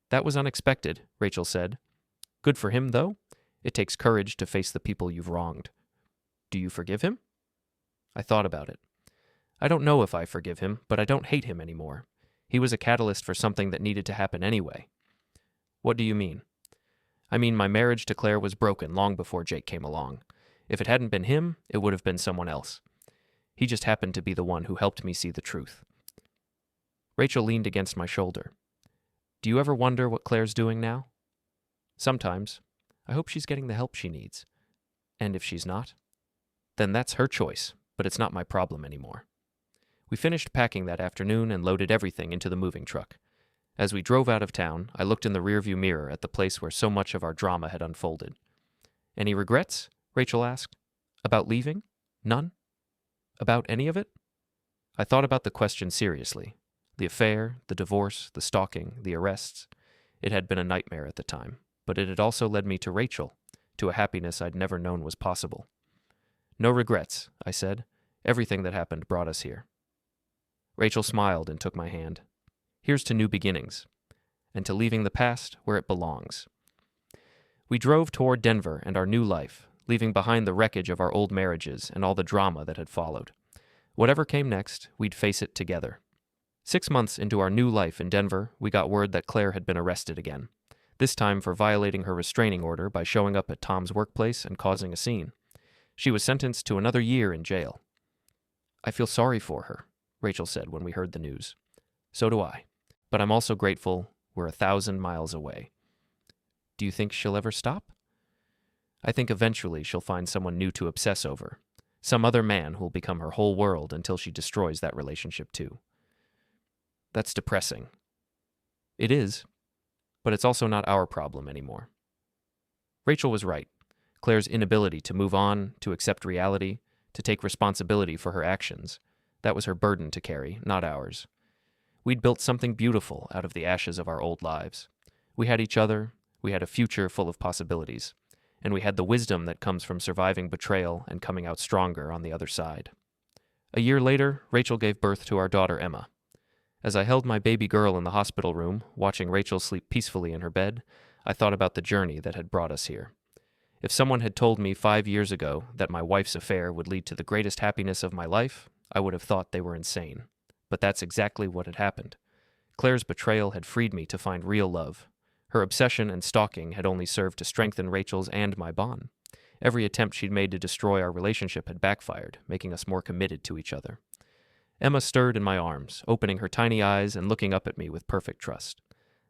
"That was unexpected," Rachel said. "Good for him, though. It takes courage to face the people you've wronged. Do you forgive him?" I thought about it. I don't know if I forgive him, but I don't hate him anymore. He was a catalyst for something that needed to happen anyway. "What do you mean?" "I mean, my marriage to Claire was broken long before Jake came along. If it hadn't been him, it would have been someone else. He just happened to be the one who helped me see the truth." Rachel leaned against my shoulder. "Do you ever wonder what Claire's doing now?" "Sometimes. I hope she's getting the help she needs. And if she's not, then that's her choice, but it's not my problem anymore." We finished packing that afternoon and loaded everything into the moving truck. As we drove out of town, I looked in the rearview mirror at the place where so much of our drama had unfolded. "Any regrets?" Rachel asked. "About leaving? None? About any of it?" I thought about the question seriously. The affair, the divorce, the stalking, the arrests. It had been a nightmare at the time, but it had also led me to Rachel, to a happiness I'd never known was possible. "No regrets," I said. "Everything that happened brought us here." Rachel smiled and took my hand. "Here's to new beginnings, and to leaving the past where it belongs." We drove toward Denver and our new life, leaving behind the wreckage of our old marriages and all the drama that had followed. Whatever came next, we'd face it together. 6 months into our new life in Denver, we got word that Claire had been arrested again, this time for violating her restraining order by showing up at Tom's workplace and causing a scene. She was sentenced to another year in jail. "I feel sorry for her," Rachel said when we heard the news. "So do I. But I'm also grateful we're 1,000 miles away." "Do you think she'll ever stop?" "I think eventually she'll find someone new to obsess over. Some other man who'll become her whole world until she destroys that relationship too." "That's depressing." "It is, but it's also not our problem anymore." Rachel was right. Claire's inability to move on, to accept reality, to take responsibility for her actions, that was her burden to carry, not ours. We'd built something beautiful out of the ashes of our old lives. We had each other, we had a future full of possibilities, and we had the wisdom that comes from surviving betrayal and coming out stronger on the other side. A year later, Rachel gave birth to our daughter Emma. As I held my baby girl in the hospital room, watching Rachel sleep peacefully in her bed, I thought about the journey that had brought us here. If someone had told me 5 years ago that my wife's affair would lead to the greatest happiness of my life, I would have thought they were insane. But that's exactly what had happened. Claire's betrayal had freed me to find real love. Her obsession and stalking had only served to strengthen Rachel's and my bond. Every attempt she'd made to destroy our relationship had backfired, making us more committed to each other. Emma stirred in my arms, opening her tiny eyes and looking up at me with perfect trust.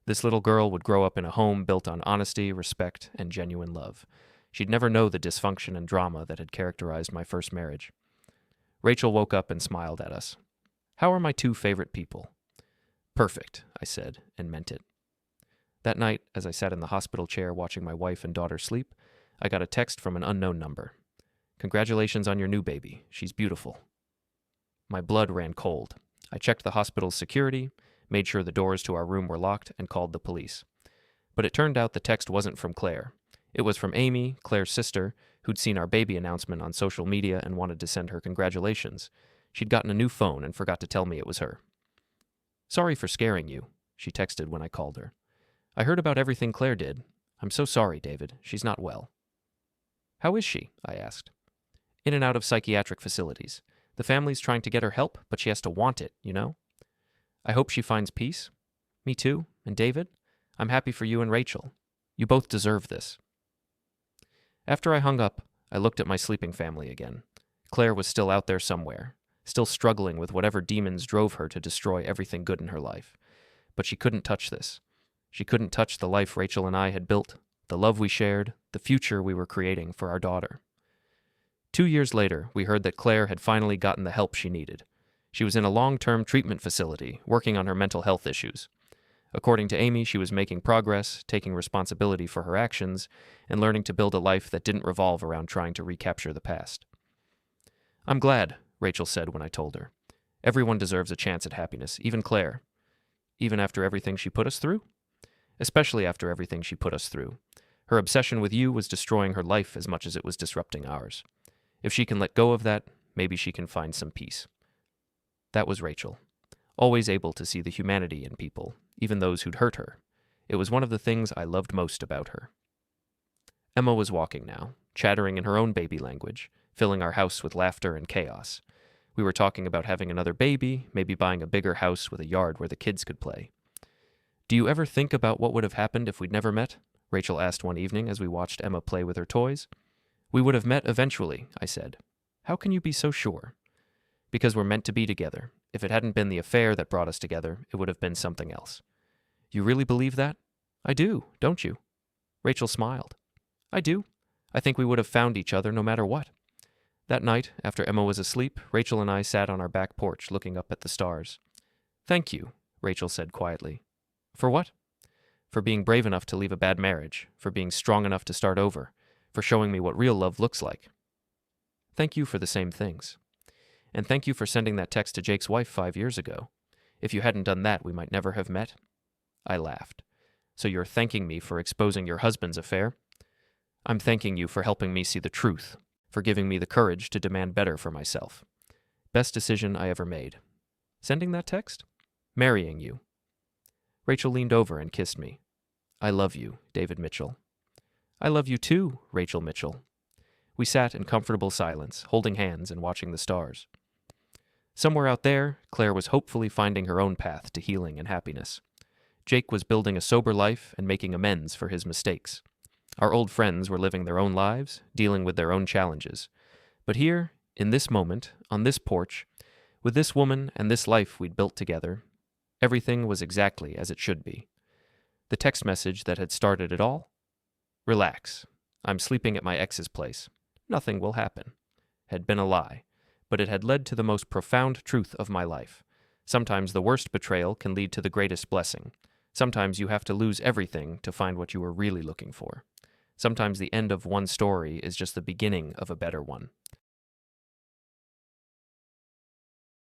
This little girl would grow up in a home built on honesty, respect, and genuine love. She'd never know the dysfunction and drama that had characterized my first marriage. Rachel woke up and smiled at us. "How are my 2 favorite people?" "Perfect," I said, and meant it. That night, as I sat in the hospital chair watching my wife and daughter sleep, I got a text from an unknown number. "Congratulations on your new baby. She's beautiful." My blood ran cold. I checked the hospital's security, made sure the doors to our room were locked, and called the police. But it turned out the text wasn't from Claire. It was from Amy, Claire's sister, who'd seen our baby announcement on social media and wanted to send her congratulations. She'd gotten a new phone and forgot to tell me it was her. "Sorry for scaring you," she texted when I called her. "I heard about everything Claire did. I'm so sorry, David. She's not well." "How is she?" I asked. "In and out of psychiatric facilities. The family's trying to get her help, but she has to want it, you know? I hope she finds peace." "Me too. And David? I'm happy for you and Rachel. You both deserve this." After I hung up, I looked at my sleeping family again. Claire was still out there somewhere, still struggling with whatever demons drove her to destroy everything good in her life. But she couldn't touch this. She couldn't touch the life Rachel and I had built, the love we shared, the future we were creating for our daughter. 2 years later, we heard that Claire had finally gotten the help she needed. She was in a long-term treatment facility, working on her mental health issues. According to Amy, she was making progress, taking responsibility for her actions, and learning to build a life that didn't revolve around trying to recapture the past. "I'm glad," Rachel said when I told her. "Everyone deserves a chance at happiness, even Claire." "Even after everything she put us through?" "Especially after everything she put us through. Her obsession with you was destroying her life as much as it was disrupting ours. If she can let go of that, maybe she can find some peace." That was Rachel, always able to see the humanity in people, even those who'd hurt her. It was one of the things I loved most about her. Emma was walking now, chattering in her own baby language, filling our house with laughter and chaos. We were talking about having another baby, maybe buying a bigger house with a yard where the kids could play. "Do you ever think about what would have happened if we'd never met?" Rachel asked one evening as we watched Emma play with her toys. "We would have met eventually," I said. "How can you be so sure?" "Because we're meant to be together. If it hadn't been the affair that brought us together, it would have been something else." "You really believe that?" "I do, don't you?" Rachel smiled. "I do. I think we would have found each other no matter what." That night, after Emma was asleep, Rachel and I sat on our back porch looking up at the stars. "Thank you," Rachel said quietly. "For what?" "For being brave enough to leave a bad marriage, for being strong enough to start over, for showing me what real love looks like." "Thank you for the same things. And thank you for sending that text to Jake's wife 5 years ago. If you hadn't done that, we might never have met." I laughed. "So you're thanking me for exposing your husband's affair?" "I'm thanking you for helping me see the truth, for giving me the courage to demand better for myself. Best decision I ever made." "Sending that text?" "Marrying you." Rachel leaned over and kissed me. "I love you, David Mitchell." I love you too, Rachel Mitchell. We sat in comfortable silence, holding hands and watching the stars. Somewhere out there, Claire was hopefully finding her own path to healing and happiness. Jake was building a sober life and making amends for his mistakes. Our old friends were living their own lives, dealing with their own challenges. But here, in this moment, on this porch, with this woman and this life we'd built together, everything was exactly as it should be. The text message that had started it all? Relax. I'm sleeping at my ex's place. Nothing will happen. Had been a lie, but it had led to the most profound truth of my life. Sometimes the worst betrayal can lead to the greatest blessing. Sometimes you have to lose everything to find what you were really looking for. Sometimes the end of one story is just the beginning of a better one.